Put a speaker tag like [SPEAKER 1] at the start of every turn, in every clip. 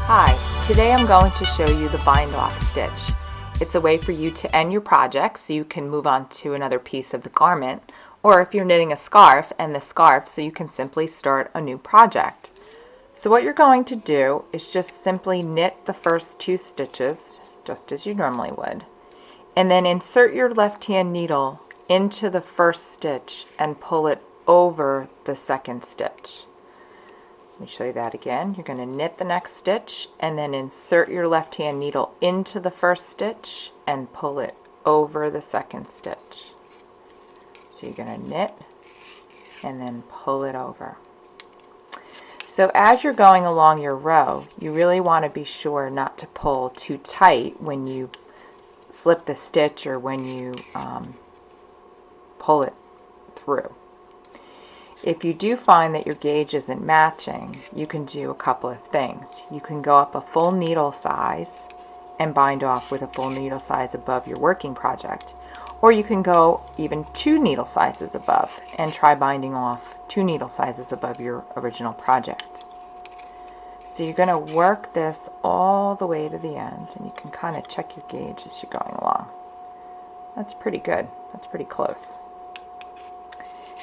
[SPEAKER 1] Hi, today I'm going to show you the bind off stitch. It's a way for you to end your project so you can move on to another piece of the garment, or if you're knitting a scarf, end the scarf so you can simply start a new project. So what you're going to do is just simply knit the first 2 stitches, just as you normally would, and then insert your left hand needle into the first stitch and pull it over the second stitch. Let me show you that again. You're going to knit the next stitch and then insert your left hand needle into the first stitch and pull it over the second stitch. So you're going to knit and then pull it over. So as you're going along your row, you really want to be sure not to pull too tight when you slip the stitch or when you pull it through. If you do find that your gauge isn't matching, you can do a couple of things. You can go up a full needle size and bind off with a full needle size above your working project. Or you can go even 2 needle sizes above and try binding off 2 needle sizes above your original project. So you're going to work this all the way to the end, and you can kind of check your gauge as you're going along. That's pretty good. That's pretty close.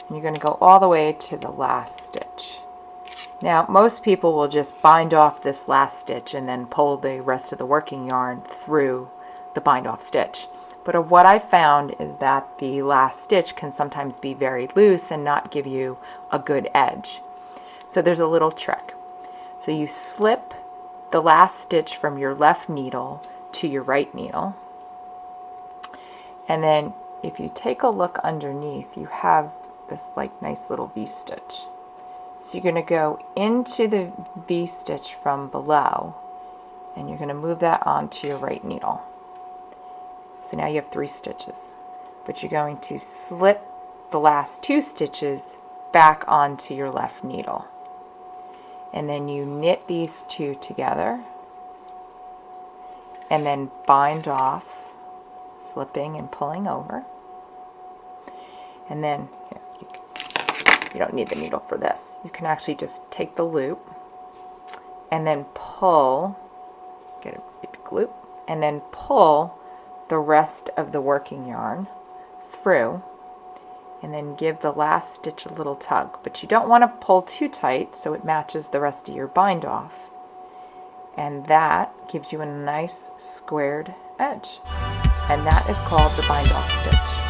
[SPEAKER 1] And you're going to go all the way to the last stitch. Now most people will just bind off this last stitch and then pull the rest of the working yarn through the bind off stitch. But what I found is that the last stitch can sometimes be very loose and not give you a good edge. So there's a little trick. So you slip the last stitch from your left needle to your right needle, and then if you take a look underneath, you have this like nice little V-stitch. So you're going to go into the V-stitch from below, and you're going to move that onto your right needle. So now you have 3 stitches, but you're going to slip the last 2 stitches back onto your left needle, and then you knit these 2 together and then bind off, slipping and pulling over. And then you don't need the needle for this. You can actually just take the loop and then pull, get a big loop, and then pull the rest of the working yarn through, and then give the last stitch a little tug. But you don't want to pull too tight so it matches the rest of your bind off. And that gives you a nice squared edge. And that is called the bind off stitch.